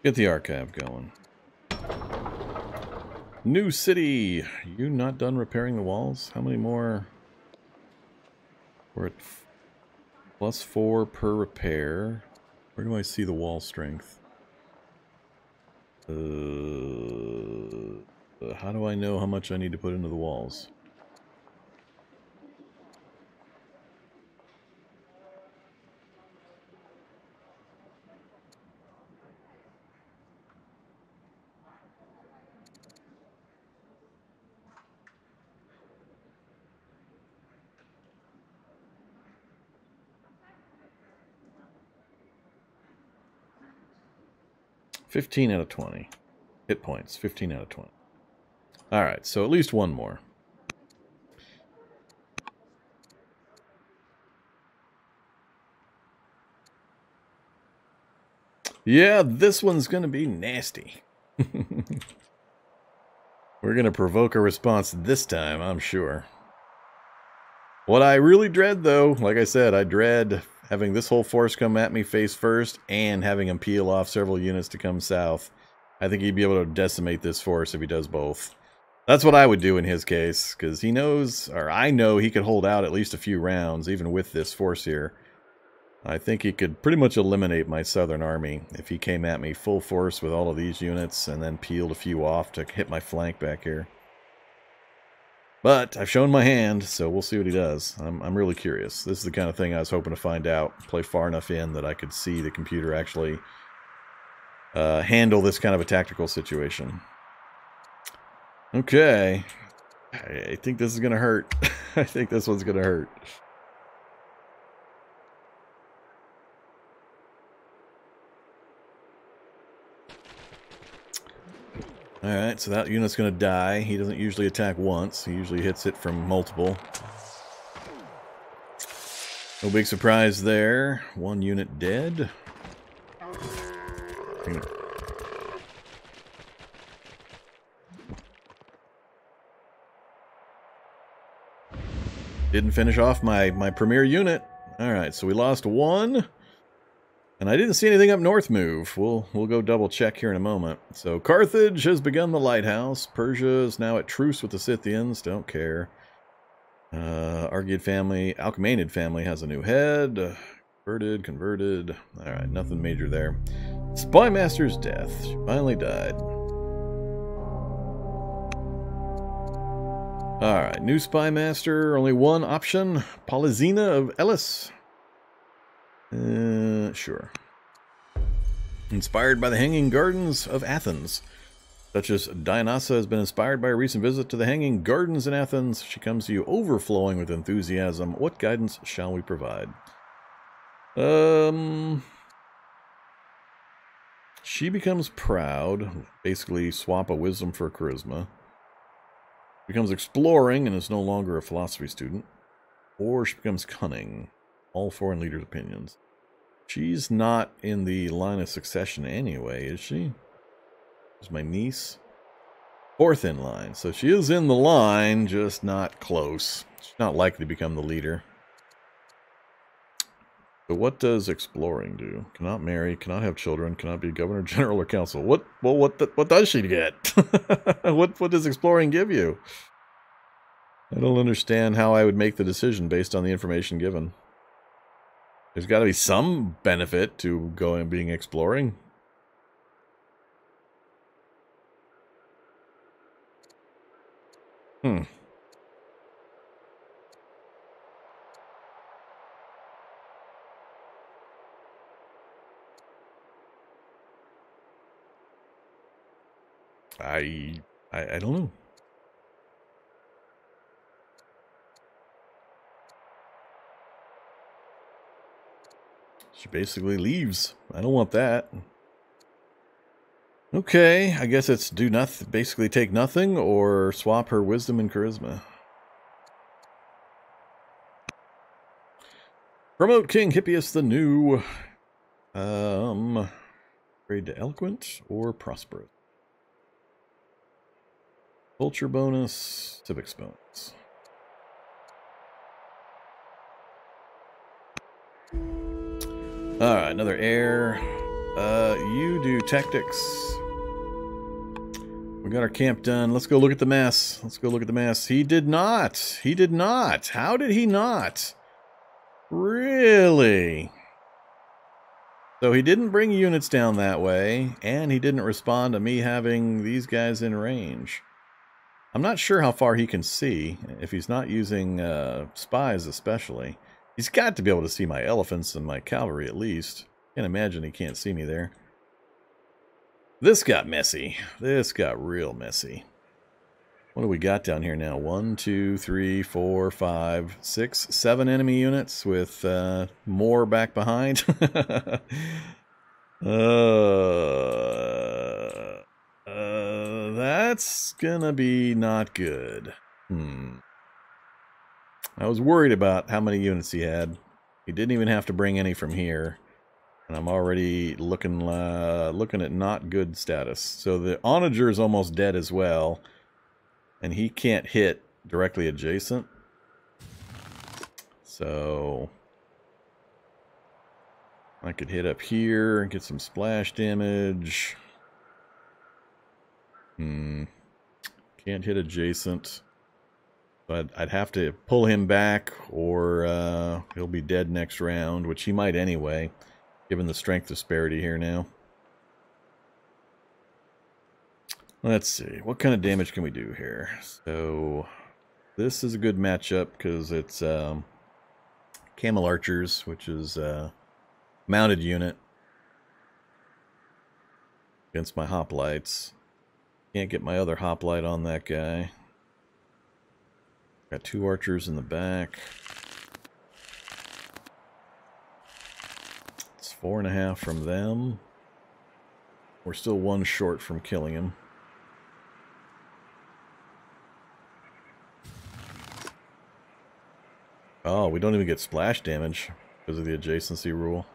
Get the archive going. New city. You not done repairing the walls? How many more? We're at +4 per repair. Where do I see the wall strength? How do I know how much I need to put into the walls? $15 out of 20. Hit points, 15 out of 20. Alright, so at least one more. Yeah, this one's going to be nasty. We're going to provoke a response this time, I'm sure. What I really dread, though, like I said, I dread having this whole force come at me face first and having him peel off several units to come south. I think he'd be able to decimate this force if he does both. That's what I would do in his case, because he knows, or I know he could hold out at least a few rounds, even with this force here. I think he could pretty much eliminate my southern army if he came at me full force with all of these units and then peeled a few off to hit my flank back here. But I've shown my hand, so we'll see what he does. I'm really curious. This is the kind of thing I was hoping to find out. Play far enough in that I could see the computer actually handle this kind of a tactical situation. Okay. I think this is going to hurt. I think this one's going to hurt. Alright, so that unit's going to die. He doesn't usually attack once. He usually hits it from multiple. No big surprise there. One unit dead. Didn't finish off my premier unit. Alright, so we lost one. And I didn't see anything up north move. We'll go double check here in a moment. So Carthage has begun the lighthouse. Persia is now at truce with the Scythians. Don't care. Argead family, Alcmaenid family has a new head. Converted. Alright, nothing major there. Spymaster's death. She finally died. Alright, new Spymaster. Only one option. Polysena of Elis. Sure. Inspired by the Hanging Gardens of Athens. Duchess Dionysa has been inspired by a recent visit to the Hanging Gardens in Athens. She comes to you overflowing with enthusiasm. What guidance shall we provide? She becomes proud. Basically, swap a wisdom for a charisma. Becomes exploring and is no longer a philosophy student. Or she becomes cunning. All foreign leaders' opinions. She's not in the line of succession anyway, is she? Is my niece? Fourth in line. So she is in the line, just not close. She's not likely to become the leader. So what does exploring do? Cannot marry, cannot have children, cannot be governor, general, or council. What does she get? What does exploring give you? I don't understand how I would make the decision based on the information given. There's got to be some benefit to going and being exploring. I don't know. She basically leaves. I don't want that. Okay, I guess it's do nothing, basically take nothing, or swap her wisdom and charisma. Promote King Hippias the New. Upgrade to eloquent or prosperous. Culture bonus, civics bonus. Alright, another heir. You do tactics. We got our camp done. Let's go look at the mess. Let's go look at the mess. He did not. He did not. How did he not? Really? So he didn't bring units down that way, and he didn't respond to me having these guys in range. I'm not sure how far he can see, if he's not using spies especially. He's got to be able to see my elephants and my cavalry at least. Can't imagine he can't see me there. This got messy. This got real messy. What do we got down here now? 1, 2, 3, 4, 5, 6, 7 enemy units with more back behind. That's gonna be not good. I was worried about how many units he had. He didn't even have to bring any from here. And I'm already looking at not good status. So the onager is almost dead as well. And he can't hit directly adjacent. So I could hit up here and get some splash damage. Can't hit adjacent. But I'd have to pull him back or he'll be dead next round, which he might anyway, given the strength disparity here now. Let's see. What kind of damage can we do here? So this is a good matchup because it's camel archers, which is a mounted unit against my hoplites. Can't get my other hoplite on that guy. Got 2 archers in the back. It's 4.5 from them. We're still 1 short from killing him. Oh, we don't even get splash damage because of the adjacency rule.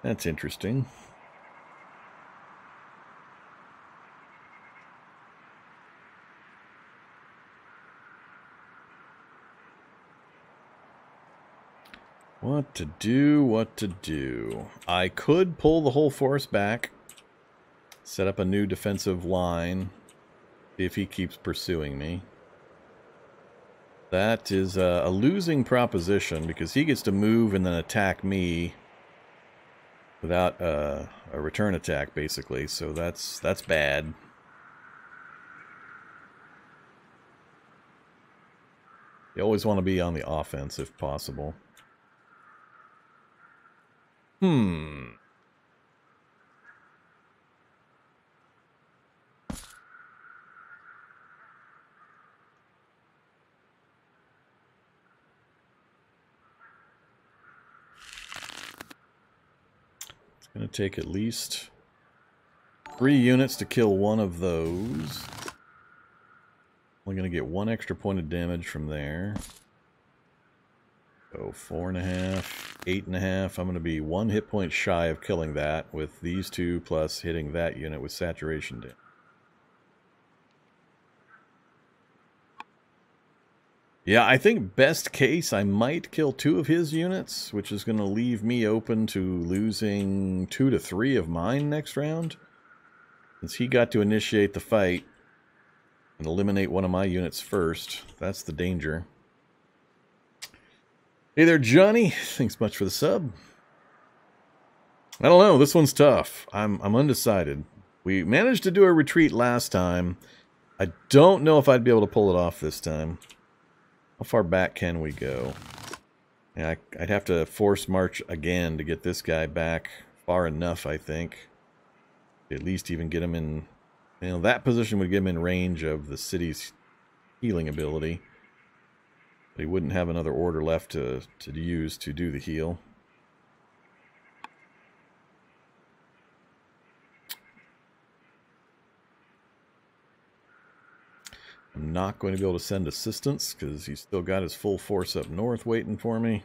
That's interesting. What to do, what to do. I could pull the whole force back, set up a new defensive line, see if he keeps pursuing me. That is a losing proposition because he gets to move and then attack me without a return attack, basically. So that's bad. You always want to be on the offense if possible. It's going to take at least 3 units to kill one of those. We're going to get 1 extra point of damage from there. So 4.5, 8.5. I'm going to be 1 hit point shy of killing that with these 2 plus hitting that unit with saturation damage. Yeah, I think best case I might kill 2 of his units, which is going to leave me open to losing 2 to 3 of mine next round. Since he got to initiate the fight and eliminate one of my units first, that's the danger. Hey there, Johnny. Thanks much for the sub. I don't know. This one's tough. I'm undecided. We managed to do a retreat last time. I don't know if I'd be able to pull it off this time. How far back can we go? Yeah, I'd have to force march again to get this guy back far enough, I think. At least even get him in... You know, that position would get him in range of the city's healing ability. But he wouldn't have another order left to use to do the heal. I'm not going to be able to send assistance because he's still got his full force up north waiting for me.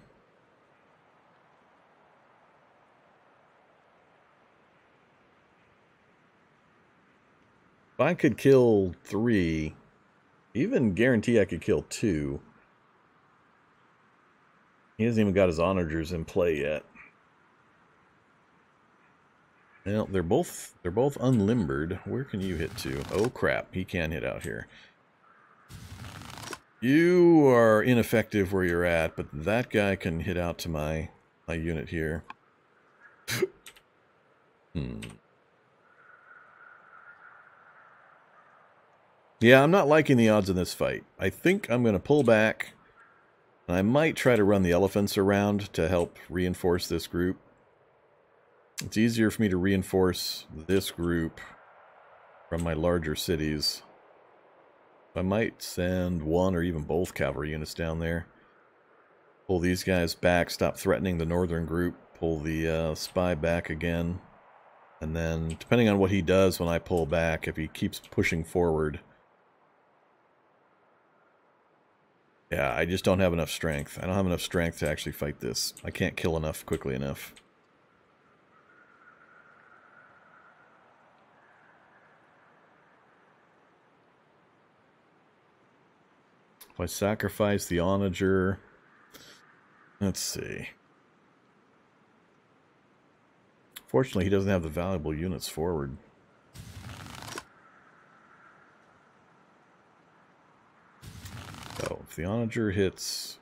If I could kill 3, even guarantee I could kill 2. He hasn't even got his onagers in play yet. Well, they're both unlimbered. Where can you hit to? Oh crap, he can hit out here. You are ineffective where you're at, but that guy can hit out to my unit here. Yeah, I'm not liking the odds in this fight. I think I'm going to pull back. And I might try to run the elephants around to help reinforce this group. It's easier for me to reinforce this group from my larger cities. I might send one or even both cavalry units down there. Pull these guys back, stop threatening the northern group, pull the spy back again. And then, depending on what he does when I pull back, if he keeps pushing forward... Yeah, I just don't have enough strength. I don't have enough strength to actually fight this. I can't kill enough quickly enough. If I sacrifice the onager... Let's see. Fortunately, he doesn't have the valuable units forward. So, if the onager hits...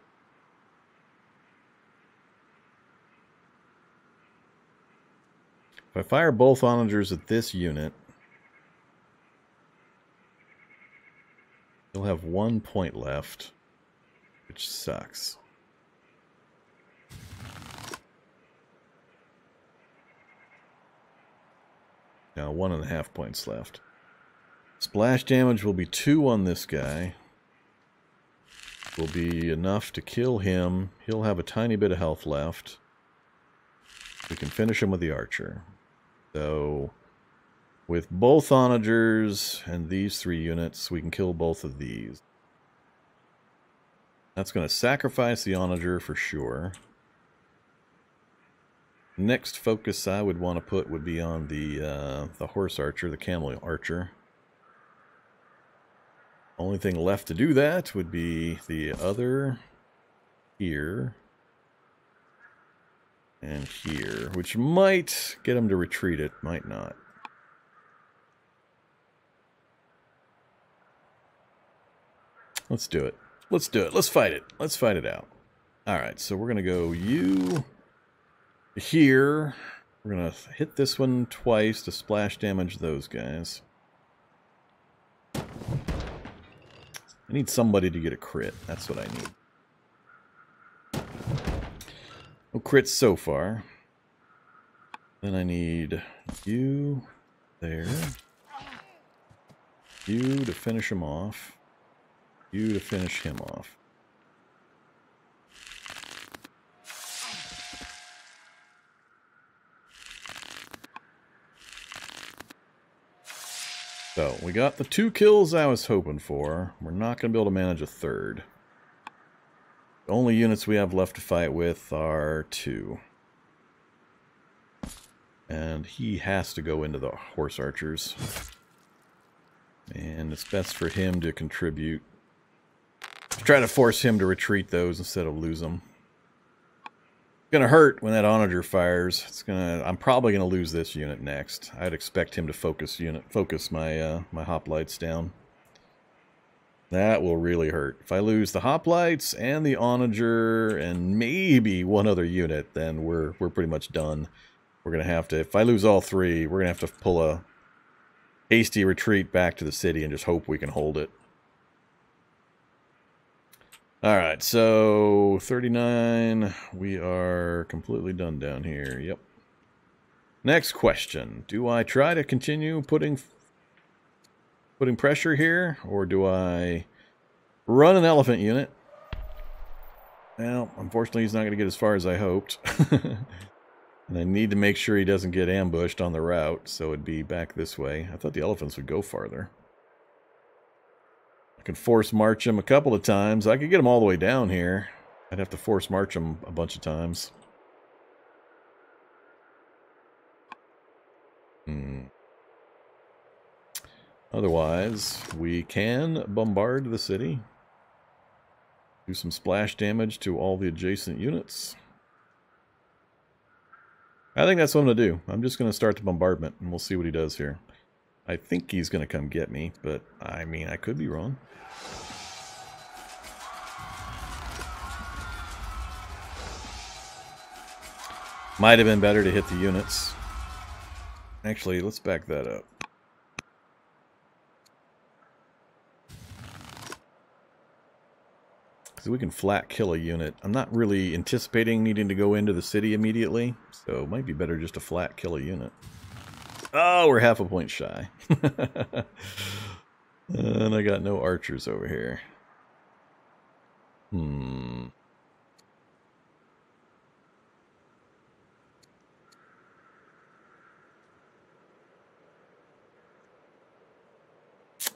If I fire both onagers at this unit, he'll have 1 point left, which sucks. Now 1.5 points left. Splash damage will be 2 on this guy. Will be enough to kill him. He'll have a tiny bit of health left. We can finish him with the archer. So, with both onagers and these 3 units, we can kill both of these. That's going to sacrifice the onager for sure. Next focus I would want to put would be on the horse archer, the camel archer. Only thing left to do that would be the other here and here, which might get him to retreat, it might not. Let's do it. Let's do it. Let's fight it. Let's fight it out. Alright, so we're going to go you here. We're going to hit this one twice to splash damage those guys. I need somebody to get a crit. That's what I need. No crits so far. Then I need you there. You to finish him off. You to finish him off. So, we got the 2 kills I was hoping for. We're not going to be able to manage a third. The only units we have left to fight with are 2. And he has to go into the horse archers. And it's best for him to contribute. Try to force him to retreat those instead of lose them. It's gonna hurt when that onager fires. I'm probably gonna lose this unit next. I'd expect him to focus my my hoplites down. That will really hurt. If I lose the hoplites and the onager and maybe one other unit, then we're pretty much done. We're gonna have to, if I lose all 3, we're gonna have to pull a hasty retreat back to the city and just hope we can hold it. Alright, so 39, we are completely done down here, yep. Next question, do I try to continue putting pressure here, or do I run an elephant unit? Well, unfortunately he's not going to get as far as I hoped. And I need to make sure he doesn't get ambushed on the route, so it'd be back this way. I thought the elephants would go farther. I could force march him a couple of times. I could get him all the way down here. I'd have to force march him a bunch of times. Otherwise, we can bombard the city. Do some splash damage to all the adjacent units. I think that's what I'm going to do. I'm just going to start the bombardment, and we'll see what he does here. I think he's going to come get me, but I mean, I could be wrong. Might have been better to hit the units. Actually, let's back that up. Because we can flat kill a unit. I'm not really anticipating needing to go into the city immediately, so it might be better just to flat kill a unit. Oh, we're half a point shy. And I got no archers over here.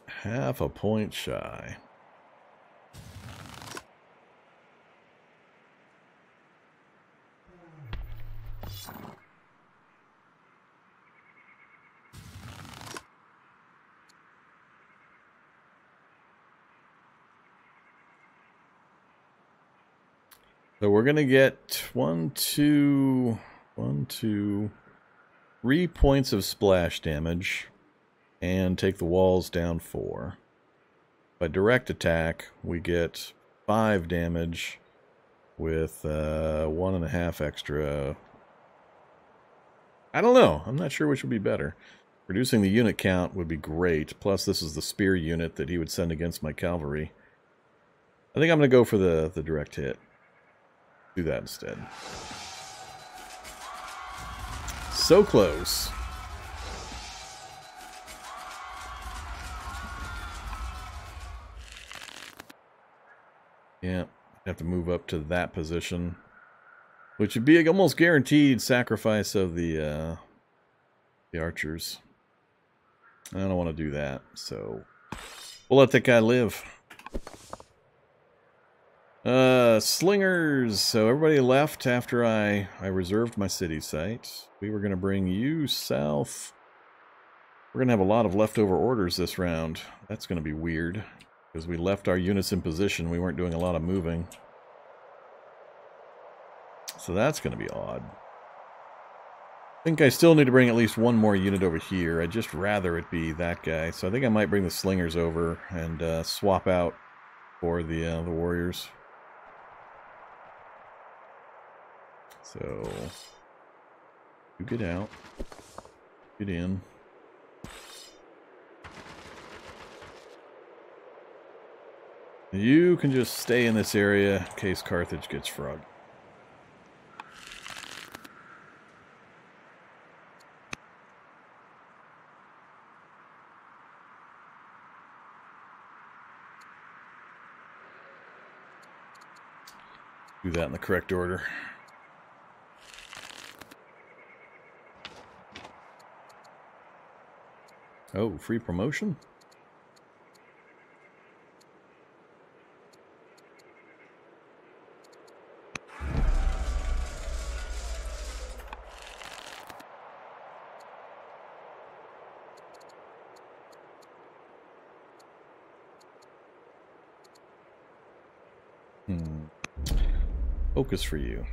Half a point shy. So we're going to get 3 points of splash damage and take the walls down 4. By direct attack, we get 5 damage with 1.5 extra. I don't know. I'm not sure which would be better. Reducing the unit count would be great. Plus, this is the spear unit that he would send against my cavalry. I think I'm going to go for the direct hit. Do that instead. So close. Yeah, have to move up to that position, which would be an almost guaranteed sacrifice of the archers. I don't want to do that, so we'll let that guy live. Slingers. So everybody left after I reserved my city site. We were going to bring you south. We're going to have a lot of leftover orders this round. That's going to be weird, because we left our units in position. We weren't doing a lot of moving. So that's going to be odd. I think I still need to bring at least one more unit over here. I'd just rather it be that guy. So I think I might bring the slingers over and swap out for the warriors. So, you get out, get in. You can just stay in this area in case Carthage gets frog. Do that in the correct order. Oh, free promotion? Focus for you.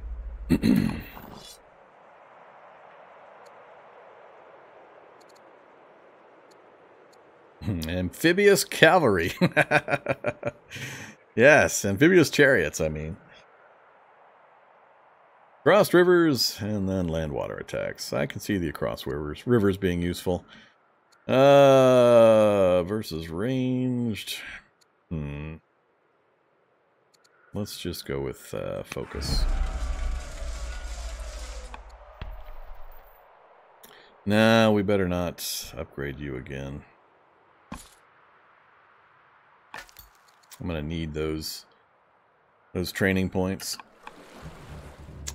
Amphibious cavalry. Yes, amphibious chariots, I mean. Crossed rivers and then land water attacks. I can see the across rivers being useful. Versus ranged. Let's just go with focus. Nah, we better not upgrade you again. I'm gonna need those training points.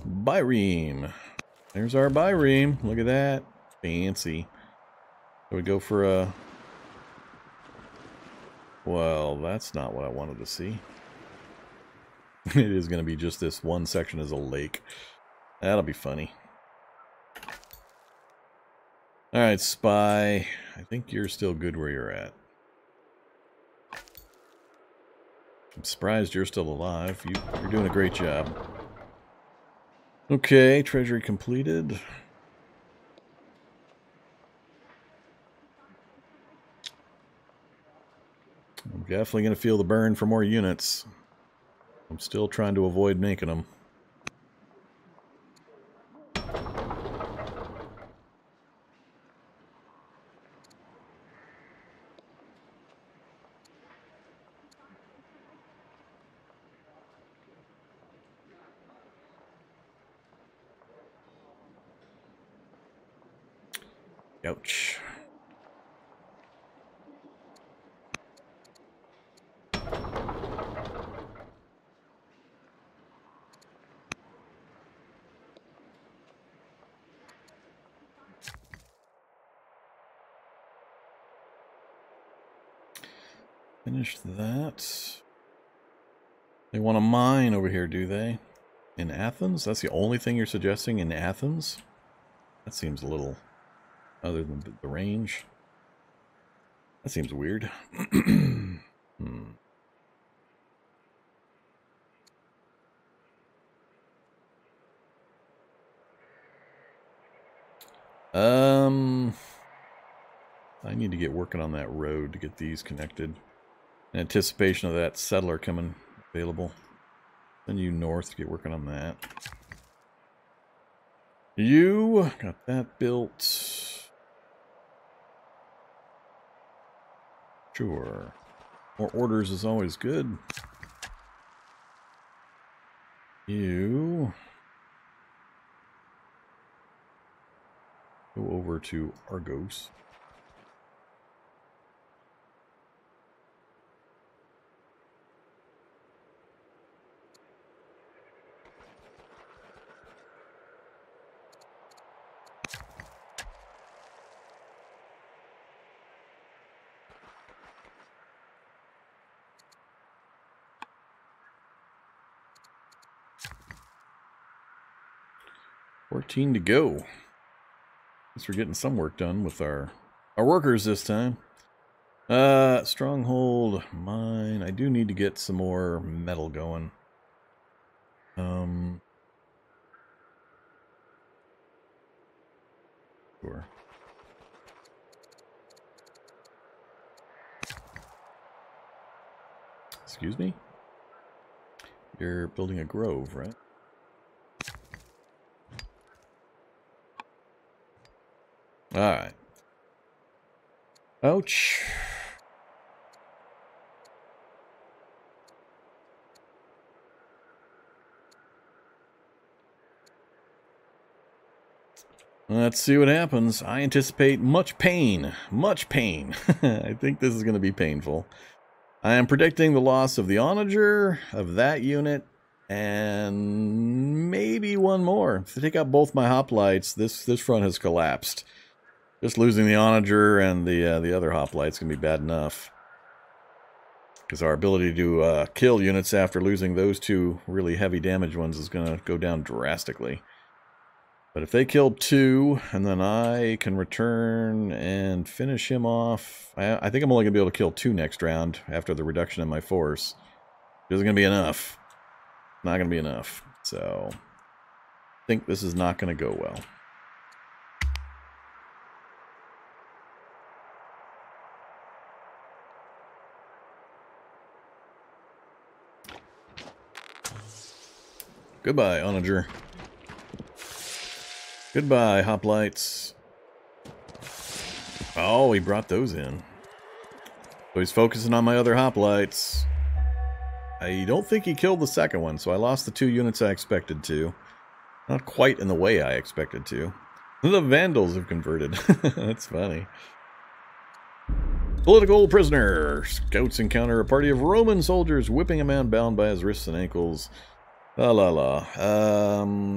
Byreme. There's our Byreme. Look at that. Fancy. So we go for a... Well, that's not what I wanted to see. It is going to be just this one section as a lake. That'll be funny. Alright, Spy. I think you're still good where you're at. I'm surprised you're still alive. You're doing a great job. Okay, treasury completed. I'm definitely going to feel the burn for more units. I'm still trying to avoid making them. Ouch. Finish that. They want a mine over here, do they? In Athens? That's the only thing you're suggesting in Athens? That seems a little... other than the range. That seems weird. I need to get working on that road to get these connected. In anticipation of that settler coming available. Send you north to get working on that. You got that built. Sure. More orders is always good. You go over to Argos. $14 to go. At least we're getting some work done with our workers this time. Stronghold, mine. I do need to get some more metal going. Sure. Excuse me? You're building a grove, right? Alright. Ouch. Let's see what happens. I anticipate much pain. Much pain. I think this is going to be painful. I am predicting the loss of the onager, of that unit, and maybe one more. If I take out both my hoplites, this front has collapsed. Just losing the onager and the other hoplites can be bad enough. Because our ability to kill units after losing those two really heavy damage ones is going to go down drastically. But if they kill two, and then I can return and finish him off... I think I'm only going to be able to kill two next round after the reduction in my force. It isn't going to be enough. Not going to be enough. So, I think this is not going to go well. Goodbye, onager. Goodbye, hoplites. Oh, he brought those in. So he's focusing on my other hoplites. I don't think he killed the second one, so I lost the 2 units I expected to. Not quite in the way I expected to. The Vandals have converted. That's funny. Political prisoner. Scouts encounter a party of Roman soldiers whipping a man bound by his wrists and ankles. La la la.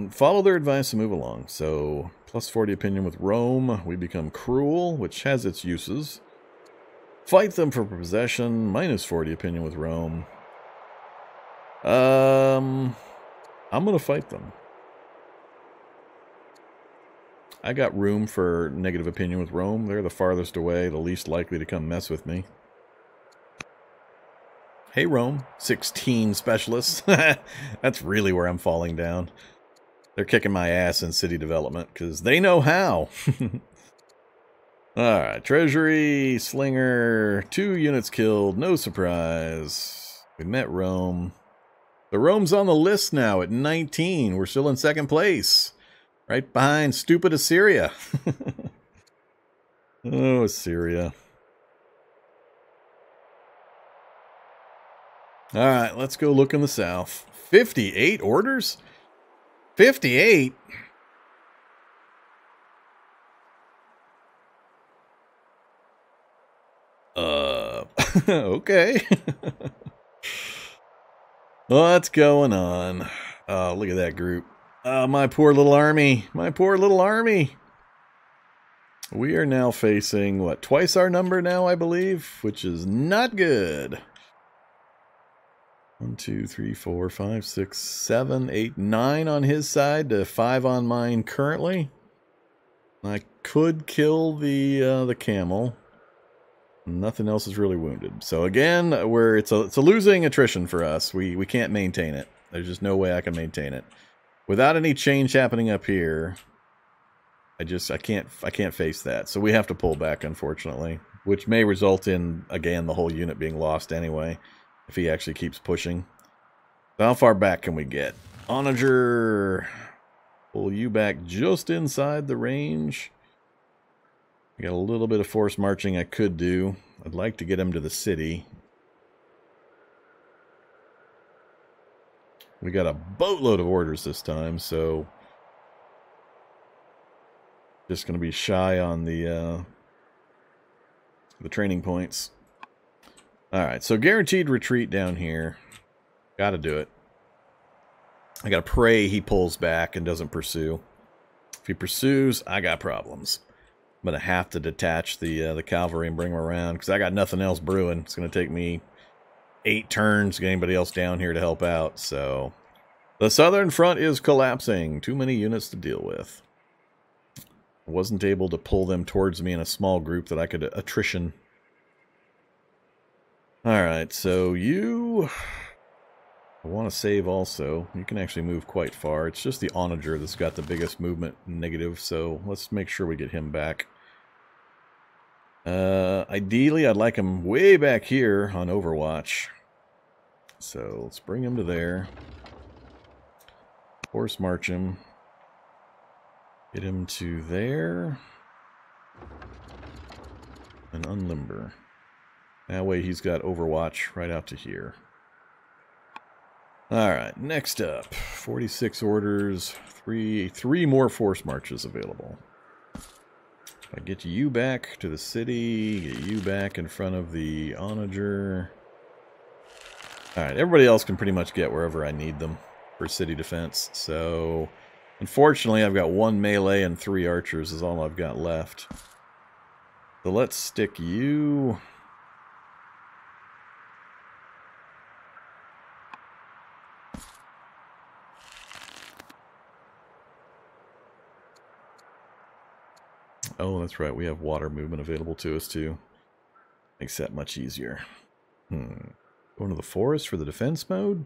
Follow their advice and move along. So, plus 40 opinion with Rome. We become cruel, which has its uses. Fight them for possession. Minus 40 opinion with Rome. I'm gonna fight them. I got room for negative opinion with Rome. They're the farthest away, the least likely to come mess with me. Hey, Rome. 16 specialists. That's really where I'm falling down. They're kicking my ass in city development, because they know how. Alright, treasury, slinger, 2 units killed, no surprise. We met Rome. The Rome's on the list now at 19. We're still in second place. Right behind stupid Assyria. Oh, Assyria. Alright, let's go look in the south. 58 orders? 58? Okay. What's going on? Oh, look at that group. My poor little army. My poor little army. We are now facing, what, twice our number now, I believe? Which is not good. 1, 2, 3, 4, 5, 6, 7, 8, 9 on his side to 5 on mine currently. I could kill the camel. Nothing else is really wounded. So again, it's a losing attrition for us. We can't maintain it. There's just no way I can maintain it. Without any change happening up here, I can't face that. So we have to pull back, unfortunately, which may result in, again, the whole unit being lost anyway, if he actually keeps pushing. So how far back can we get? Onager, pull you back just inside the range. I got a little bit of force marching I could do. I'd like to get him to the city. We got a boatload of orders this time, so just going to be shy on the training points. All right, so guaranteed retreat down here. Got to do it. I got to pray he pulls back and doesn't pursue. If he pursues, I got problems. I'm going to have to detach the cavalry and bring them around because I got nothing else brewing. It's going to take me 8 turns to get anybody else down here to help out. So the southern front is collapsing. Too many units to deal with. I wasn't able to pull them towards me in a small group that I could attrition. Alright, so you... I want to save also. You can actually move quite far. It's just the Onager that's got the biggest movement negative, so let's make sure we get him back. Ideally, I'd like him way back here on Overwatch. So let's bring him to there. Horse march him. Get him to there. And unlimber. That way he's got Overwatch right out to here. Alright, next up. 46 orders. Three more force marches available. If I get you back to the city, get you back in front of the Onager. Alright, everybody else can pretty much get wherever I need them for city defense. So, unfortunately, I've got 1 melee and 3 archers is all I've got left. So let's stick you... Oh, that's right. We have water movement available to us, too. Makes that much easier. Going to the forest for the defense mode?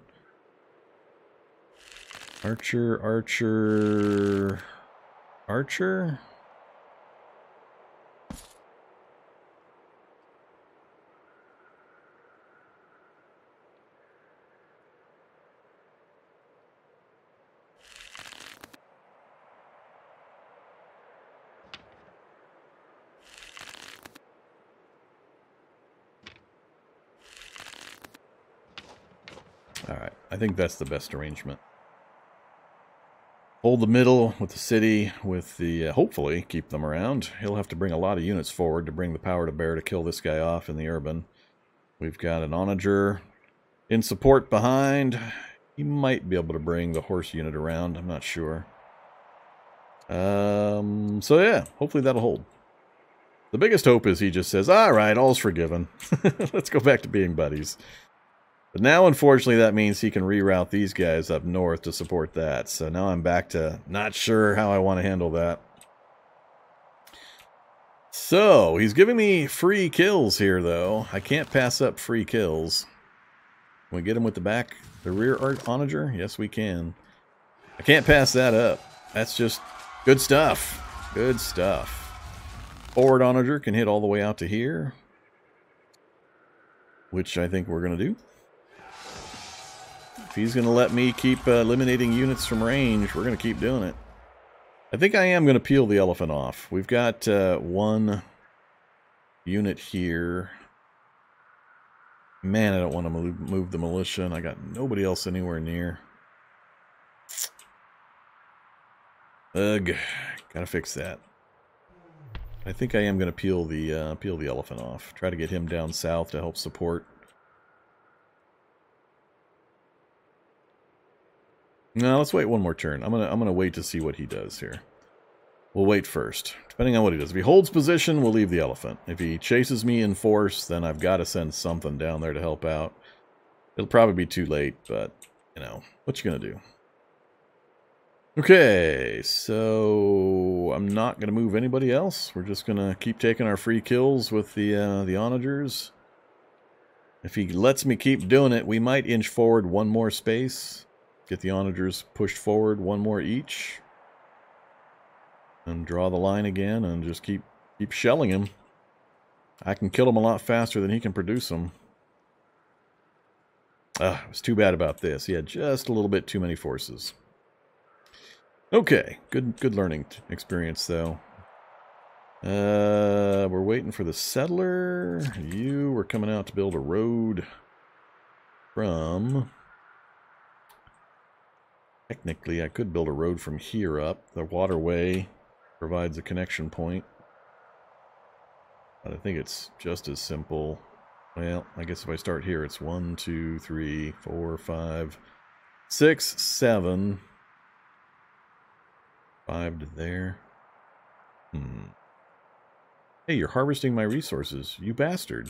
Archer, archer... Archer? Alright, I think that's the best arrangement. Hold the middle with the city, with the, hopefully, keep them around. He'll have to bring a lot of units forward to bring the power to bear to kill this guy off in the urban. We've got an Onager in support behind. He might be able to bring the horse unit around, I'm not sure. So yeah, hopefully that'll hold. The biggest hope is he just says, alright, all's forgiven. Let's go back to being buddies. But now, unfortunately, that means he can reroute these guys up north to support that. So now I'm back to not sure how I want to handle that. So, he's giving me free kills here, though. I can't pass up free kills. Can we get him with the rear Onager? Yes, we can. I can't pass that up. That's just good stuff. Good stuff. Forward onager can hit all the way out to here, which I think we're going to do. If he's going to let me keep eliminating units from range, we're going to keep doing it. I think I am going to peel the elephant off. We've got one unit here. Man, I don't want to move the militia, and I got nobody else anywhere near. Ugh, gotta fix that. I think I am going to peel the elephant off. Try to get him down south to help support. No, let's wait one more turn. I'm gonna wait to see what he does here. We'll wait first, depending on what he does. If he holds position, we'll leave the elephant. If he chases me in force, then I've got to send something down there to help out. It'll probably be too late, but, you know, what you gonna do? Okay, so I'm not gonna move anybody else. We're just gonna keep taking our free kills with the onagers. If he lets me keep doing it, we might inch forward one more space. Get the onagers pushed forward one more each. And draw the line again and just keep shelling him. I can kill him a lot faster than he can produce them. It was too bad about this. He had just a little bit too many forces. Okay, good learning experience though. We're waiting for the settler. You were coming out to build a road from... Technically, I could build a road from here up. The waterway provides a connection point. But I think it's just as simple. Well, I guess if I start here, it's 1, 2, 3, 4, 5, 6, 7. 5 to there. Hey, you're harvesting my resources, you bastard.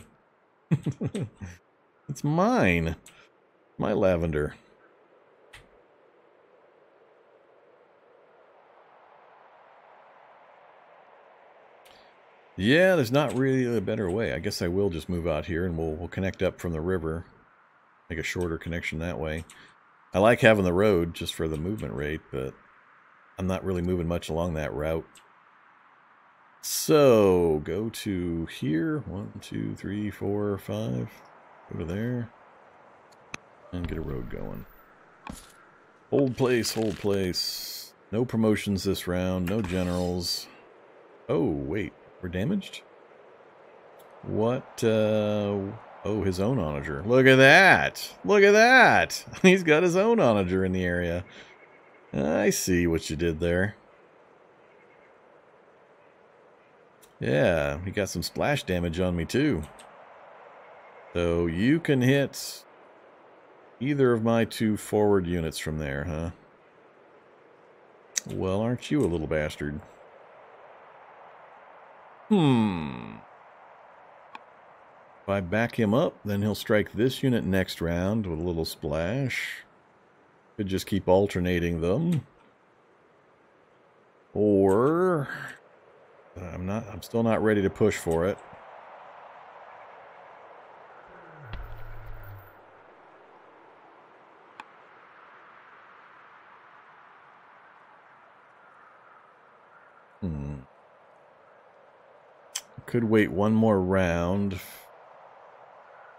It's mine. My lavender. Yeah, there's not really a better way. I guess I will just move out here and we'll connect up from the river. Make a shorter connection that way. I like having the road just for the movement rate, but I'm not really moving much along that route. So, go to here. 1, 2, 3, 4, 5. Go to there. And get a road going. Hold place, hold place. No promotions this round, no generals. Oh, wait. We're damaged? What, oh, his own onager. Look at that! Look at that! He's got his own onager in the area. I see what you did there. Yeah, he got some splash damage on me too. So you can hit either of my 2 forward units from there, huh? Well, aren't you a little bastard? If I back him up, then he'll strike this unit next round with a little splash. Could just keep alternating them. Or I'm still not ready to push for it. Could wait one more round. If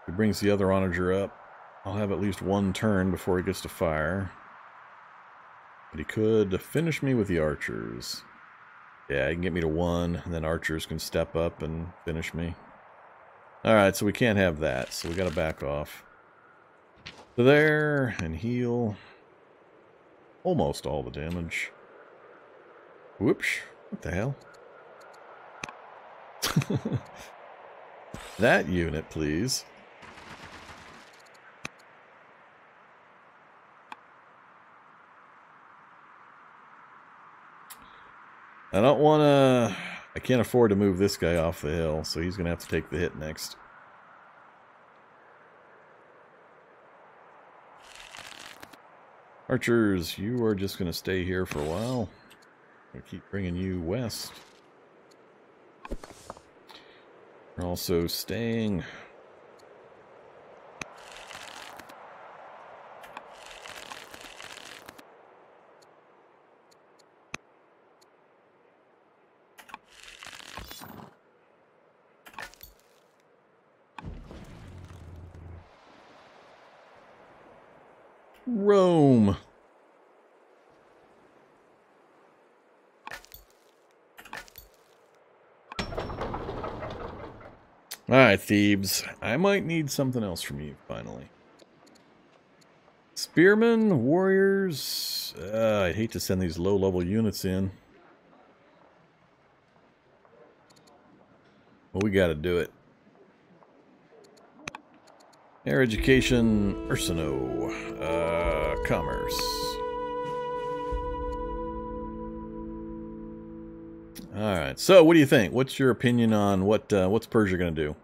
he brings the other onager up, I'll have at least one turn before he gets to fire. But he could finish me with the archers. Yeah, he can get me to 1, and then archers can step up and finish me. Alright, so we can't have that, so we gotta back off. So there, and heal. Almost all the damage. Whoops, what the hell? That unit, please. I don't want to... I can't afford to move this guy off the hill, so he's going to have to take the hit next. Archers, you are just going to stay here for a while. I'll keep bringing you west. We're also staying... Rome. Alright, Thebes. I might need something else from you, finally. Spearmen, warriors. I'd hate to send these low-level units in. But we gotta do it. Air education, Ursino. Commerce. Alright, so what do you think? What's your opinion on what's Persia going to do?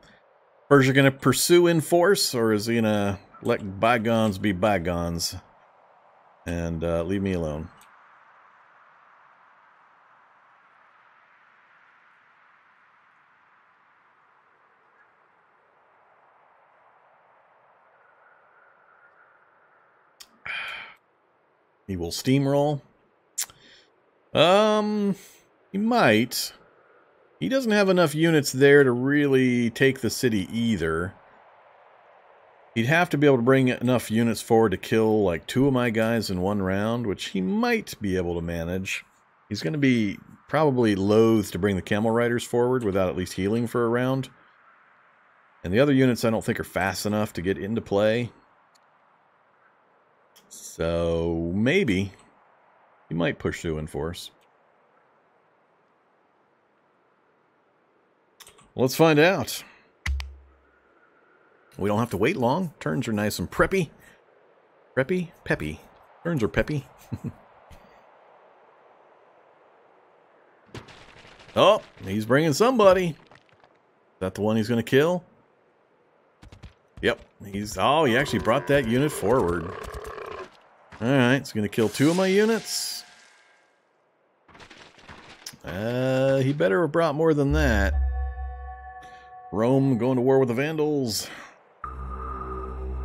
Persia going to pursue in force, or is he going to let bygones be bygones and leave me alone? He will steamroll. He might. He doesn't have enough units there to really take the city either. He'd have to be able to bring enough units forward to kill like 2 of my guys in 1 round, which he might be able to manage. He's going to be probably loath to bring the camel riders forward without at least healing for a round. And the other units I don't think are fast enough to get into play. So maybe he might push through in force. Let's find out. We don't have to wait long. Turns are nice and preppy. Preppy? Peppy. Turns are peppy. Oh, he's bringing somebody. Is that the one he's going to kill? Yep. Oh, he actually brought that unit forward. Alright, it's going to kill 2 of my units. He better have brought more than that. Rome going to war with the Vandals.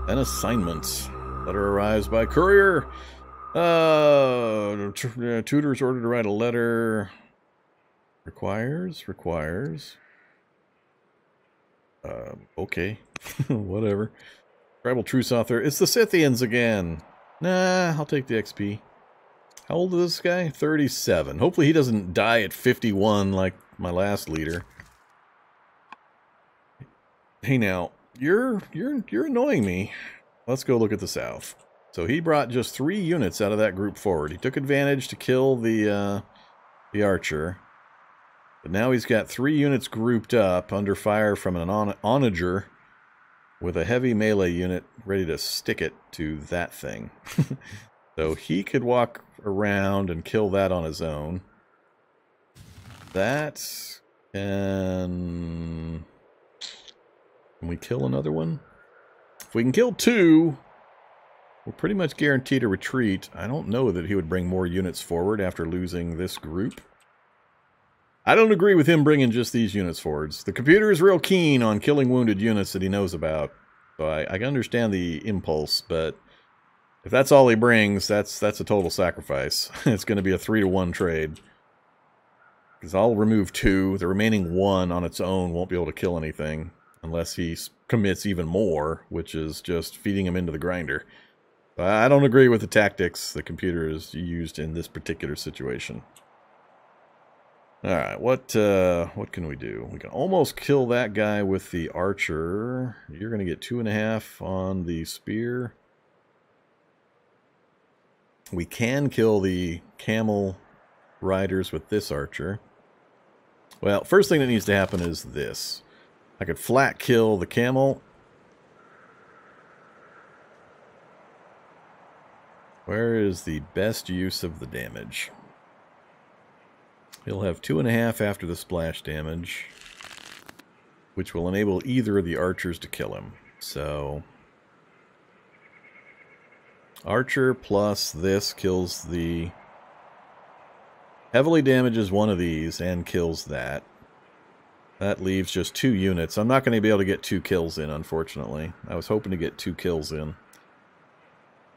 An assignment. Letter arrives by courier. Tutor's ordered to write a letter. Requires. Okay. Whatever. Tribal truce author. It's the Scythians again. Nah, I'll take the XP. How old is this guy? 37. Hopefully he doesn't die at 51 like my last leader. Hey now, you're annoying me. Let's go look at the south. So he brought just 3 units out of that group forward. He took advantage to kill the archer. But now he's got 3 units grouped up under fire from an onager with a heavy melee unit ready to stick it to that thing. So he could walk around and kill that on his own. That can we kill another one? If we can kill 2, we're pretty much guaranteed a retreat. I don't know that he would bring more units forward after losing this group. I don't agree with him bringing just these units forwards. The computer is real keen on killing wounded units that he knows about. So I understand the impulse, but if that's all he brings, that's a total sacrifice. It's going to be a 3-to-1 trade. Because I'll remove 2. The remaining 1 on its own won't be able to kill anything. Unless he commits even more, which is just feeding him into the grinder. I don't agree with the tactics the computer has used in this particular situation. Alright, what can we do? We can almost kill that guy with the archer. You're going to get 2.5 on the spear. We can kill the camel riders with this archer. Well, first thing that needs to happen is this. I could flat kill the camel. Where is the best use of the damage? He'll have 2.5 after the splash damage, which will enable either of the archers to kill him. So, archer plus this kills the... heavily damages one of these and kills that. That leaves just 2 units. I'm not going to be able to get 2 kills in, unfortunately. I was hoping to get 2 kills in.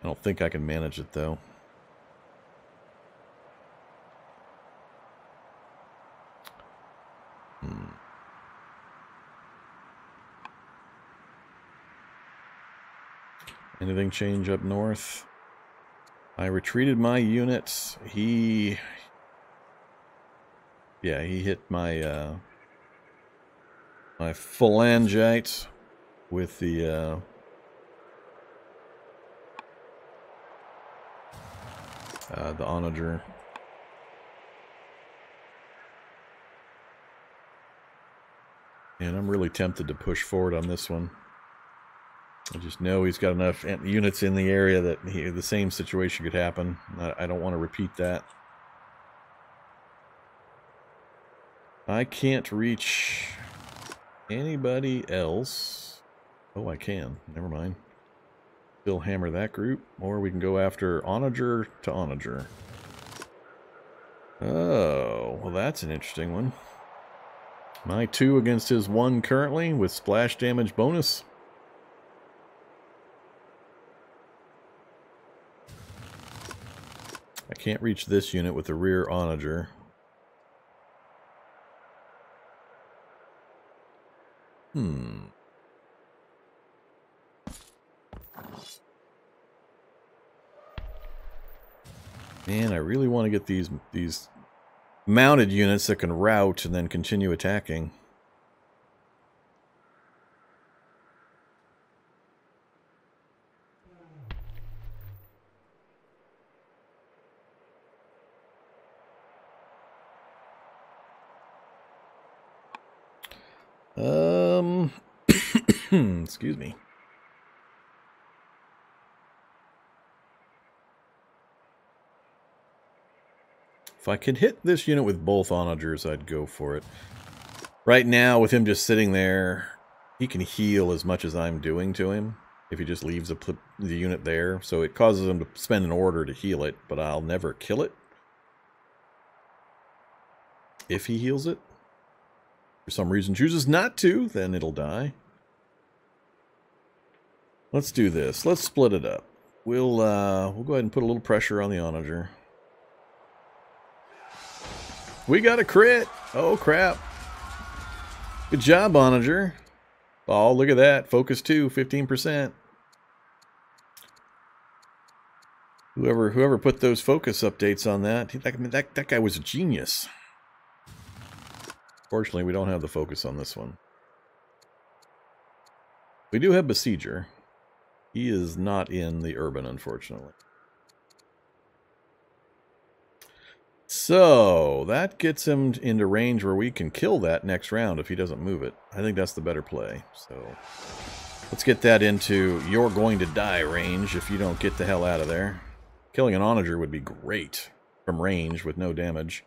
I don't think I can manage it, though. Anything change up north? I retreated my units. He hit my my phalangite with the onager. And I'm really tempted to push forward on this one. I just know he's got enough units in the area that the same situation could happen. I don't want to repeat that. I can't reach anybody else. Oh, I can. Never mind. Still hammer that group. Or we can go after onager to onager. Oh, well that's an interesting one. My 2 against his 1 currently with splash damage bonus. I can't reach this unit with the rear onager. Man, I really want to get these mounted units that can rout and then continue attacking. Excuse me. If I could hit this unit with both onagers, I'd go for it. Right now, with him just sitting there, he can heal as much as I'm doing to him if he just leaves the unit there. So it causes him to spend an order to heal it, but I'll never kill it. If he heals it. For some reason chooses not to, then it'll die. Let's do this. Let's split it up. We'll go ahead and put a little pressure on the onager. We got a crit! Oh crap. Good job, onager. Oh, look at that. Focus 2, 15%. Whoever put those focus updates on that guy was a genius. Fortunately, we don't have the focus on this one. We do have Besieger. He is not in the urban, unfortunately. So, that gets him into range where we can kill that next round if he doesn't move it. I think that's the better play. So, let's get that into you're going to die range if you don't get the hell out of there. Killing an onager would be great from range with no damage.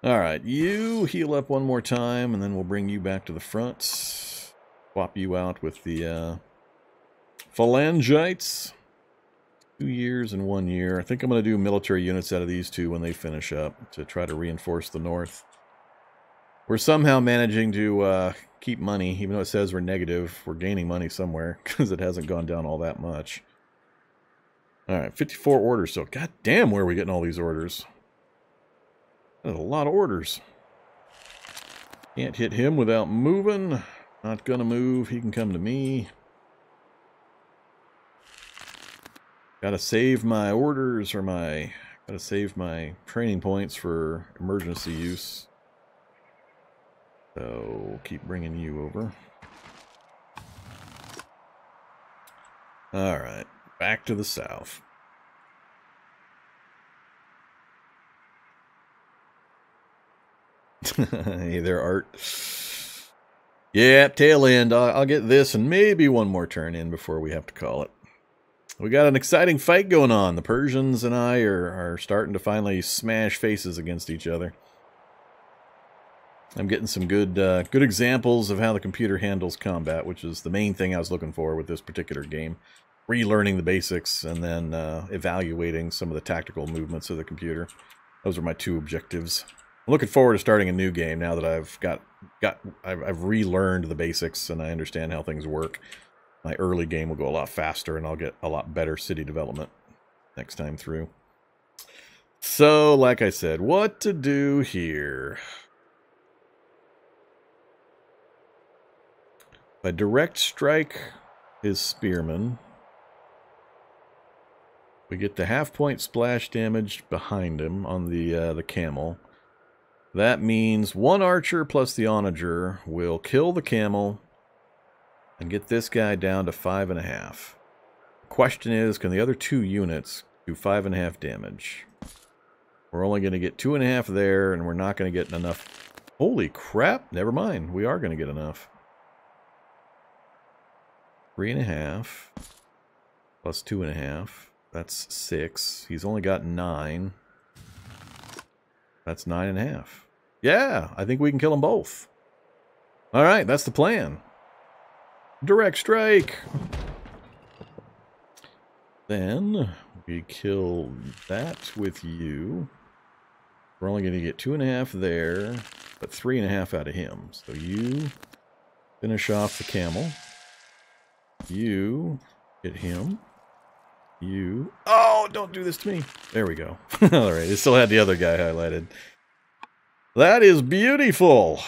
Alright, you heal up one more time, and then we'll bring you back to the front. Swap you out with the phalangites. 2 years and 1 year. I think I'm going to do military units out of these two when they finish up to try to reinforce the north. We're somehow managing to keep money, even though it says we're negative. We're gaining money somewhere because it hasn't gone down all that much. Alright, 54 orders. So, god damn, where are we getting all these orders? That's a lot of orders. Can't hit him without moving. Not gonna move. He can come to me. Gotta save my orders, or gotta save my training points for emergency use. So, we'll keep bringing you over. Alright, back to the south. Hey there, Art. Yeah, tail end. I'll get this and maybe one more turn in before we have to call it. We got an exciting fight going on. The Persians and I are starting to finally smash faces against each other. I'm getting some good examples of how the computer handles combat, which is the main thing I was looking for with this particular game. Relearning the basics and then evaluating some of the tactical movements of the computer. Those are my 2 objectives. I'm looking forward to starting a new game now that I've relearned the basics and I understand how things work. My early game will go a lot faster and I'll get a lot better city development next time through. So, like I said, what to do here? If I direct strike his spearmen, We get the half-point splash damage behind him on the camel. That means 1 archer plus the onager will kill the camel and get this guy down to 5.5. Question is, can the other 2 units do 5.5 damage? We're only going to get 2.5 there, and we're not going to get enough. Holy crap! Never mind. We are going to get enough. 3.5 plus 2.5. That's 6. He's only got 9. That's 9.5. Yeah, I think we can kill them both. All right, that's the plan. Direct strike. Then we kill that with you. We're only going to get 2.5 there, but 3.5 out of him. So you finish off the camel. You hit him. You... Oh, don't do this to me. There we go. All right, it still had the other guy highlighted. That is beautiful.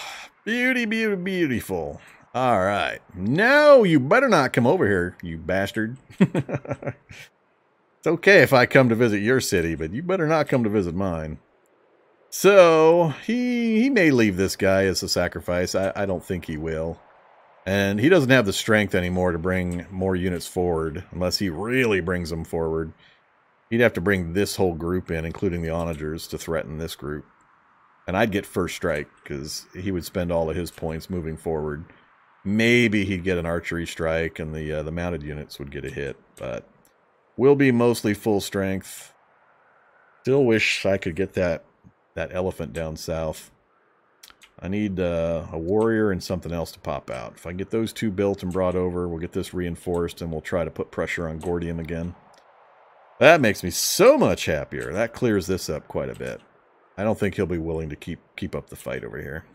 Beautiful. All right. Now you better not come over here, you bastard. It's okay if I come to visit your city, but you better not come to visit mine. So, he may leave this guy as a sacrifice. I don't think he will. And he doesn't have the strength anymore to bring more units forward, unless he really brings them forward. He'd have to bring this whole group in, including the onagers, to threaten this group. And I'd get first strike, because he would spend all of his points moving forward. Maybe he'd get an archery strike, and the mounted units would get a hit. But we'll be mostly full strength. Still wish I could get that elephant down south. I need a warrior and something else to pop out. If I can get those 2 built and brought over, we'll get this reinforced, and we'll try to put pressure on Gordium again. That makes me so much happier. That clears this up quite a bit. I don't think he'll be willing to keep up the fight over here.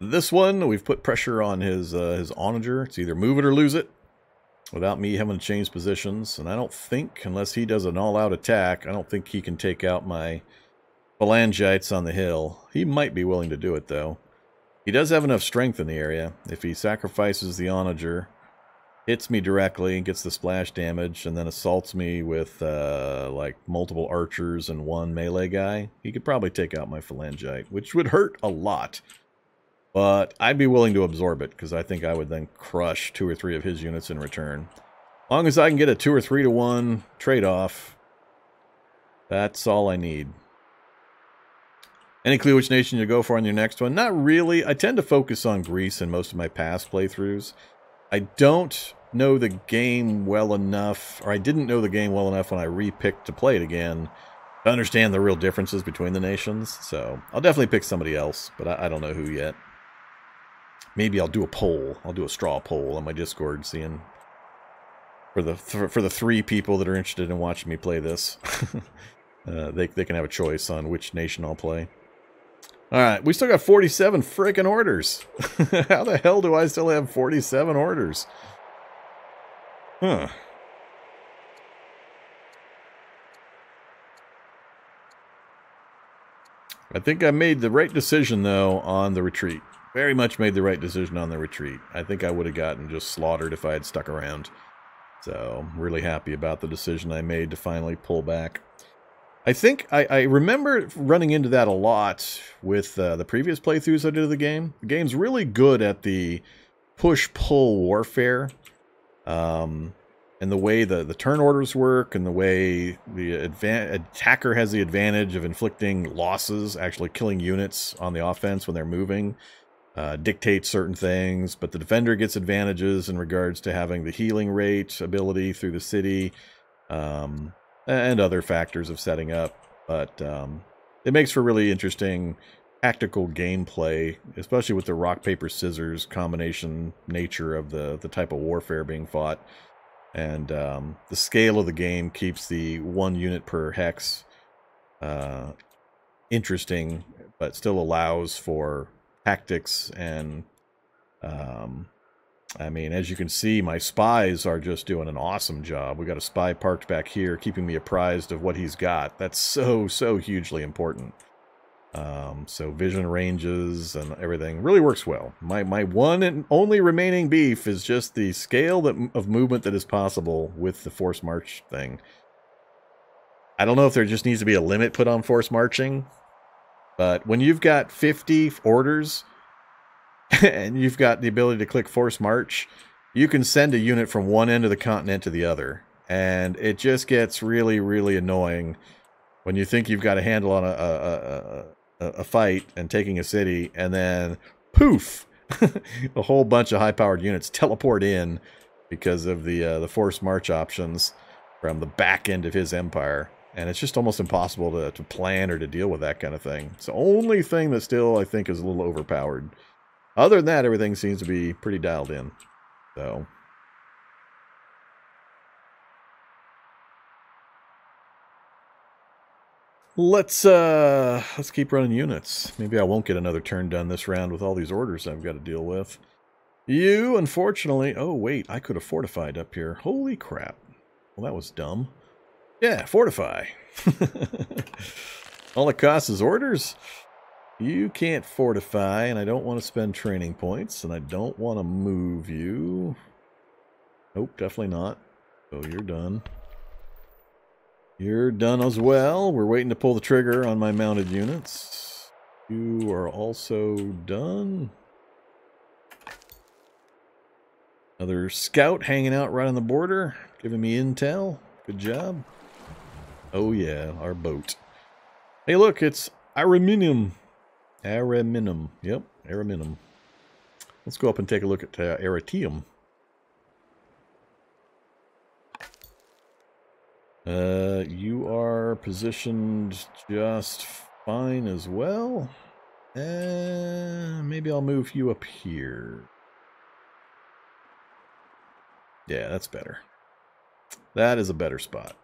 This one, we've put pressure on his onager. It's either move it or lose it, without me having to change positions. And I don't think, unless he does an all-out attack, I don't think he can take out my phalangites on the hill. He might be willing to do it, though. He does have enough strength in the area. If he sacrifices the onager, hits me directly, gets the splash damage, and then assaults me with like multiple archers and 1 melee guy, he could probably take out my phalangite, which would hurt a lot. But I'd be willing to absorb it, because I think I would then crush 2 or 3 of his units in return. As long as I can get a 2 or 3 to 1 trade-off, that's all I need. Any clue which nation you go for on your next one? Not really. I tend to focus on Greece in most of my past playthroughs. I don't know the game well enough, or I didn't know the game well enough when I re-picked to play it again to understand the real differences between the nations. So I'll definitely pick somebody else, but I don't know who yet. Maybe I'll do a poll. I'll do a straw poll on my Discord, seeing for the 3 people that are interested in watching me play this. They can have a choice on which nation I'll play. Alright, we still got 47 frickin' orders. How the hell do I still have 47 orders? Huh. I think I made the right decision, though, on the retreat. Very much made the right decision on the retreat. I think I would have gotten just slaughtered if I had stuck around. So, I'm really happy about the decision I made to finally pull back. I think I remember running into that a lot with the previous playthroughs I did of the game. The game's really good at the push-pull warfare, and the way the turn orders work, and the way the attacker has the advantage of inflicting losses, actually killing units on the offense when they're moving, dictates certain things, but the defender gets advantages in regards to having the healing rate ability through the city, and other factors of setting up. But it makes for really interesting tactical gameplay, especially with the rock, paper, scissors combination nature of the type of warfare being fought. And the scale of the game keeps the 1 unit per hex interesting, but still allows for tactics and I mean, as you can see, my spies are just doing an awesome job. We got a spy parked back here, keeping me apprised of what he's got. That's so hugely important. So vision ranges and everything really works well. My one and only remaining beef is just the scale of movement that is possible with the force march thing. I don't know if there just needs to be a limit put on force marching, but when you've got 50 orders and you've got the ability to click force march, you can send a unit from one end of the continent to the other. And it just gets really, really annoying when you think you've got a handle on a fight and taking a city, and then poof, a whole bunch of high-powered units teleport in because of the force march options from the back end of his empire. And it's just almost impossible to plan or to deal with that kind of thing. It's the only thing that still, I think, is a little overpowered. Other than that, everything seems to be pretty dialed in. So let's keep running units. Maybe I won't get another turn done this round with all these orders I've got to deal with. You, unfortunately... Oh, wait. I could have fortified up here. Holy crap. Well, that was dumb. Yeah, fortify. All it costs is orders. You can't fortify, and I don't want to spend training points, and I don't want to move you. Nope, definitely not. So you're done. You're done as well. We're waiting to pull the trigger on my mounted units. You are also done. Another scout hanging out right on the border, giving me intel. Good job. Oh yeah, our boat. Hey look, it's Ariminum. Ariminum. Yep, Ariminum. Let's go up and take a look at Aratium. You are positioned just fine as well. Maybe I'll move you up here. Yeah, that's better. That is a better spot.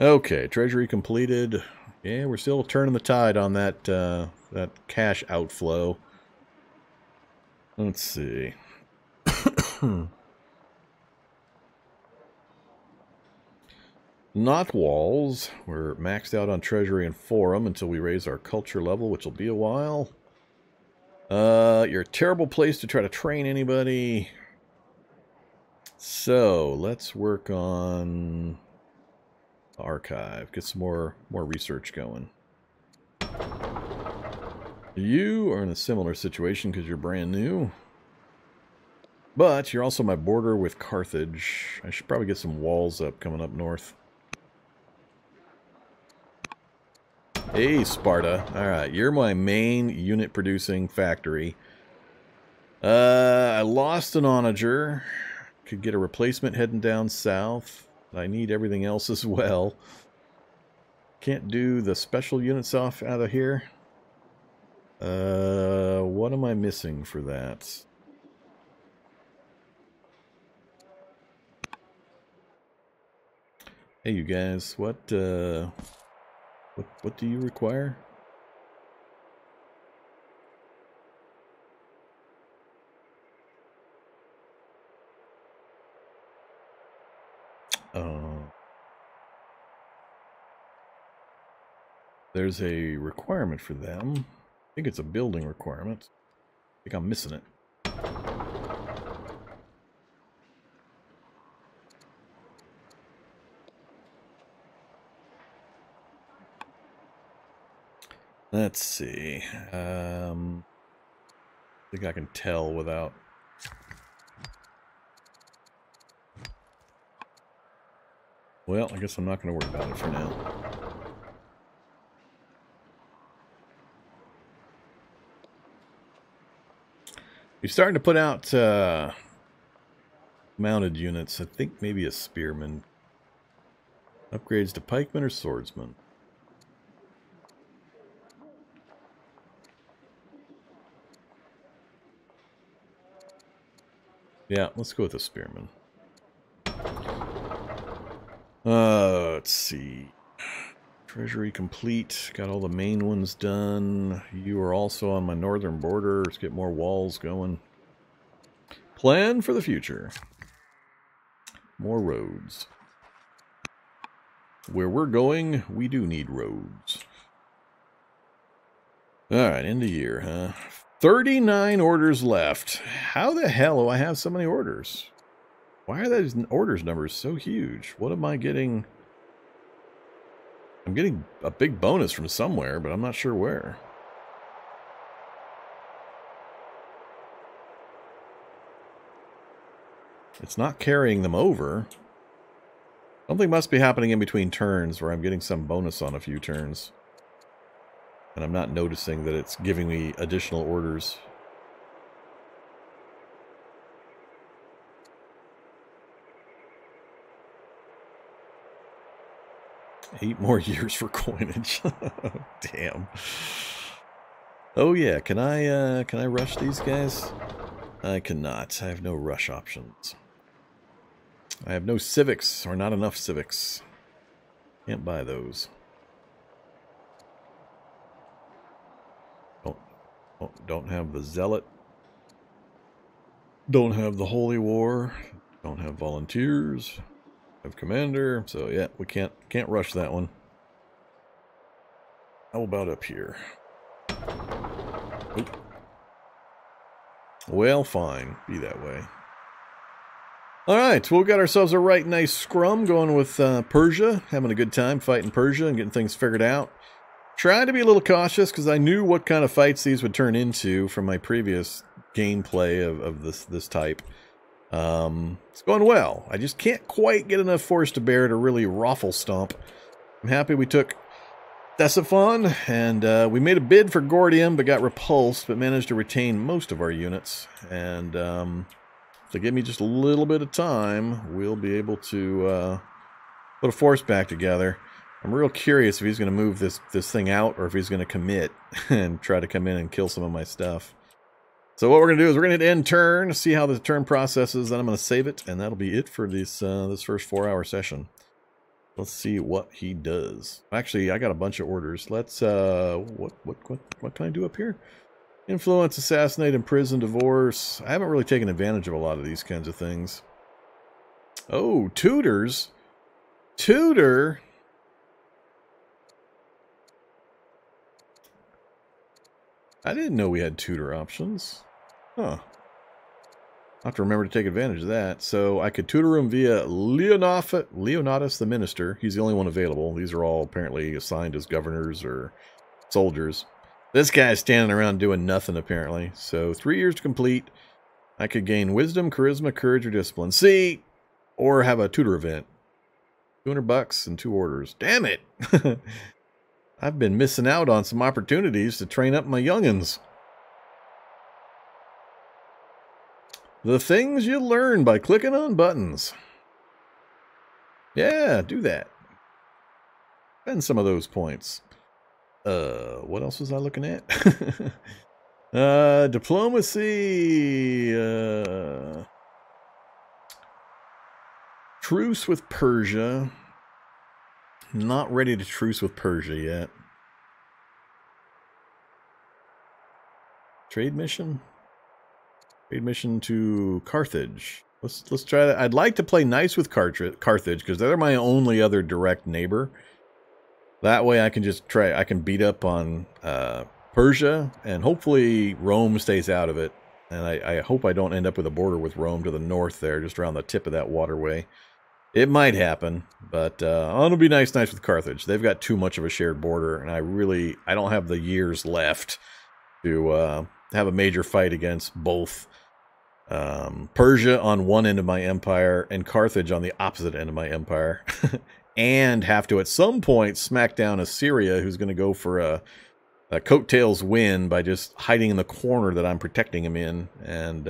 Okay, treasury completed. Yeah, we're still turning the tide on that that cash outflow. Let's see. Not walls. We're maxed out on treasury and forum until we raise our culture level, which will be a while. You're a terrible place to try to train anybody. So let's work on archive. Get some more research going. You are in a similar situation because you're brand new. But you're also my border with Carthage. I should probably get some walls up coming up north. Hey, Sparta. Alright, you're my main unit producing factory. I lost an onager. Could get a replacement heading down south. I need everything else as well. Can't do the special units off out of here. What am I missing for that? Hey, you guys, what do you require? There's a requirement for them. I think it's a building requirement. I think I'm missing it. Let's see. I think I can tell without... Well, I guess I'm not going to worry about it for now. You're starting to put out mounted units. I think maybe a spearman. Upgrades to pikeman or swordsman. Yeah, let's go with a spearman. Let's see. Treasury complete. Got all the main ones done. You are also on my northern border. Let's get more walls going. Plan for the future. More roads. Where we're going, we do need roads. Alright, end of year, huh? 39 orders left. How the hell do I have so many orders? Why are those orders numbers so huge? What am I getting? I'm getting a big bonus from somewhere, but I'm not sure where. It's not carrying them over. Something must be happening in between turns where I'm getting some bonus on a few turns. And I'm not noticing that it's giving me additional orders. Eight more years for coinage. Damn. Oh yeah, can I rush these guys? I cannot. I have no rush options. I have no civics, or not enough civics. Can't buy those. Don't have the zealot. Don't have the holy war. Don't have volunteers. Have commander. So yeah, we can't rush that one. How about up here? Oop. Well, fine. Be that way. Alright, we've got ourselves a right nice scrum going with Persia. Having a good time fighting Persia and getting things figured out. Trying to be a little cautious because I knew what kind of fights these would turn into from my previous gameplay of this type. It's going well. I just can't quite get enough force to bear to really raffle stomp. I'm happy we took Ctesiphon, and we made a bid for Gordium, but got repulsed, but managed to retain most of our units. And if they give me just a little bit of time, we'll be able to put a force back together. I'm real curious if he's going to move this thing out, or if he's going to commit and try to come in and kill some of my stuff. So what we're going to do is we're going to end turn, see how the turn processes, then I'm going to save it, and that'll be it for this first 4-hour session. Let's see what he does. Actually, I got a bunch of orders. Let's what can I do up here? Influence, assassinate, imprison, divorce. I haven't really taken advantage of a lot of these kinds of things. Oh, tutors. Tutor. I didn't know we had tutor options. Huh. I'll have to remember to take advantage of that. So I could tutor him via Leonatus the Minister. He's the only one available. These are all apparently assigned as governors or soldiers. This guy's standing around doing nothing, apparently. So 3 years to complete. I could gain wisdom, charisma, courage, or discipline. See? Or have a tutor event. $200 and 2 orders. Damn it! I've been missing out on some opportunities to train up my youngins. The things you learn by clicking on buttons. Yeah, do that. Spend some of those points. What else was I looking at? Diplomacy. Truce with Persia. Not ready to truce with Persia yet. Trade mission? Trade mission to Carthage. Let's try that. I'd like to play nice with Carthage because they're my only other direct neighbor. That way I can just try. I can beat up on Persia, and hopefully Rome stays out of it. And I hope I don't end up with a border with Rome to the north there, just around the tip of that waterway. It might happen, but it'll be nice with Carthage. They've got too much of a shared border, and I don't have the years left to have a major fight against both Persia on one end of my empire and Carthage on the opposite end of my empire, and have to at some point smack down Assyria, who's going to go for a coattails win by just hiding in the corner that I'm protecting him in, and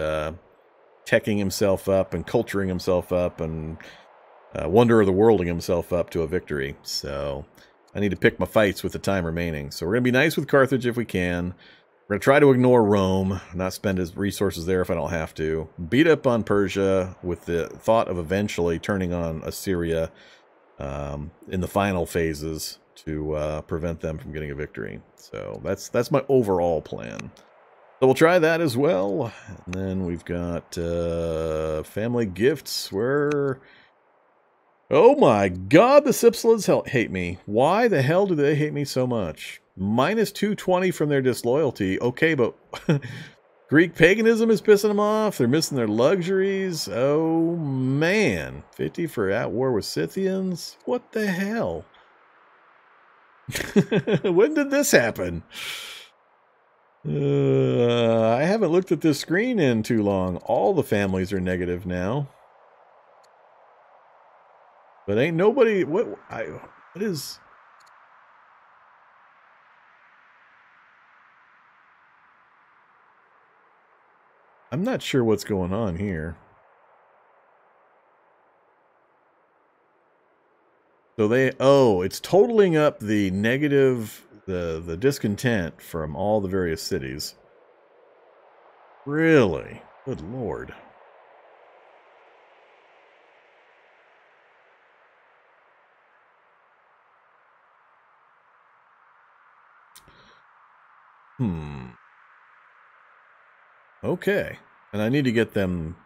teching himself up and culturing himself up and wonder of the worlding himself up to a victory. So I need to pick my fights with the time remaining. So we're going to be nice with Carthage if we can. We're going to try to ignore Rome, not spend his resources there if I don't have to. Beat up on Persia with the thought of eventually turning on Assyria in the final phases to prevent them from getting a victory. So that's my overall plan. So we'll try that as well. And then we've got family gifts where... Oh my god, the Sipslids hate me. Why the hell do they hate me so much? Minus 220 from their disloyalty. Okay, but Greek paganism is pissing them off. They're missing their luxuries. Oh, man. 50 for at war with Scythians? What the hell? When did this happen? I haven't looked at this screen in too long. All the families are negative now. But ain't nobody... What is... I'm not sure what's going on here. So it's totaling up the negative, the discontent from all the various cities. Really? Good Lord. Okay. And I need to get them...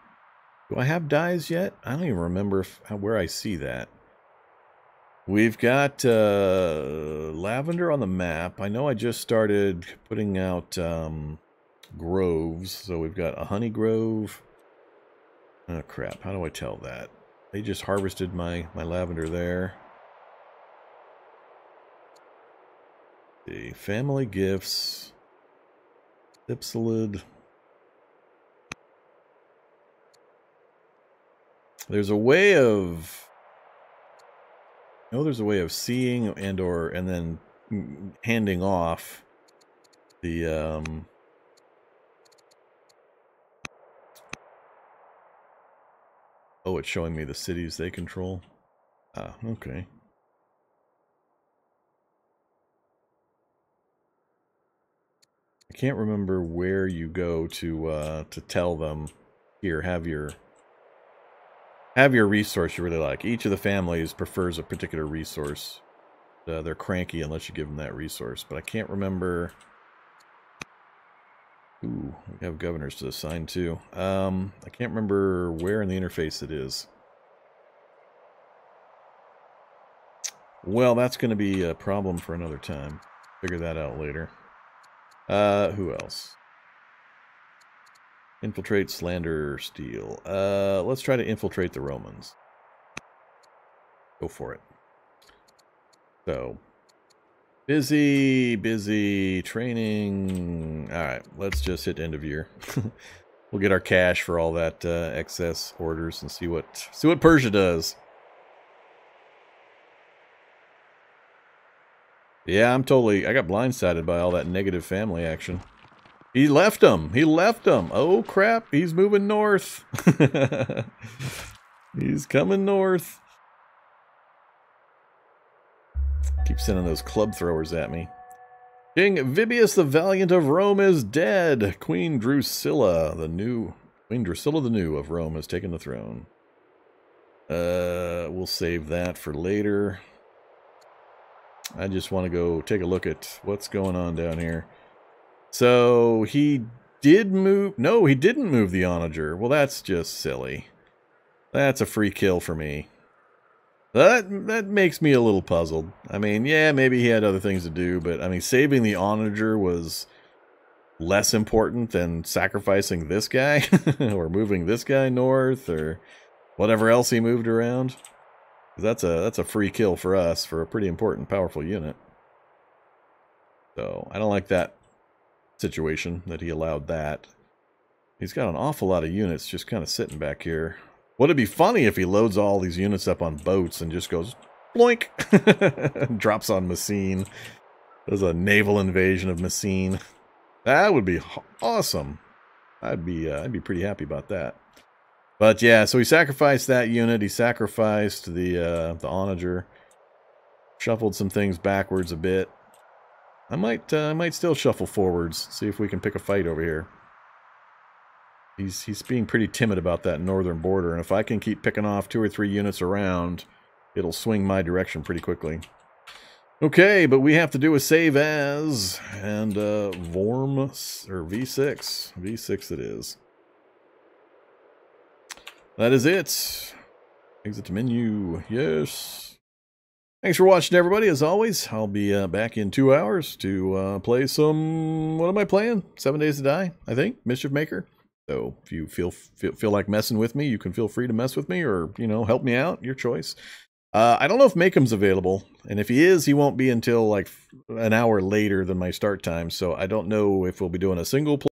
Do I have dyes yet? I don't even remember where I see that. We've got lavender on the map. I know I just started putting out groves. So we've got a honey grove. Oh, crap. How do I tell that? They just harvested my lavender there. The family gifts. Dipsalid. There's a way of... I know there's a way of seeing and then handing off the oh, it's showing me the cities they control. Ah, okay. I can't remember where you go to tell them, here, have your resource you really like. Each of the families prefers a particular resource. They're cranky unless you give them that resource. But I can't remember. Ooh, we have governors to assign too. I can't remember where in the interface it is. Well, that's going to be a problem for another time. Figure that out later. Who else? Infiltrate, slander, steal. Let's try to infiltrate the Romans. Go for it. So, busy training. All right, let's just hit end of year. We'll get our cash for all that excess orders and see what Persia does. Yeah, I got blindsided by all that negative family action. He left him. Oh, crap. He's moving north. He's coming north. Keep sending those club throwers at me. King Vibius the Valiant of Rome is dead. Queen Drusilla the New of Rome has taken the throne. We'll save that for later. I just want to go take a look at what's going on down here. So, he did move... No, he didn't move the onager. Well, that's just silly. That's a free kill for me. That makes me a little puzzled. I mean, yeah, maybe he had other things to do, but, I mean, saving the onager was less important than sacrificing this guy? Or moving this guy north, or whatever else he moved around. That's a free kill for us, for a pretty important, powerful unit. So, I don't like that situation, that he allowed that. He's got an awful lot of units just kind of sitting back here. Would it be funny if he loads all these units up on boats and just goes bloink, drops on Messene, does a naval invasion of Messene? That would be awesome. I'd be pretty happy about that. But yeah, so he sacrificed that unit. He sacrificed the onager, shuffled some things backwards a bit. I might still shuffle forwards, see if we can pick a fight over here. He's being pretty timid about that northern border, and if I can keep picking off 2 or 3 units around, it'll swing my direction pretty quickly. Okay, but we have to do a save as, and Vorm, or V6. V6 it is. That is it. Exit to menu. Yes. Thanks for watching, everybody. As always, I'll be back in 2 hours to play some... What am I playing? 7 Days to Die, I think. Mischief Maker. So if you feel like messing with me, you can feel free to mess with me or, you know, help me out. Your choice. I don't know if Makeham's available. And if he is, he won't be until like an hour later than my start time. So I don't know if we'll be doing a single play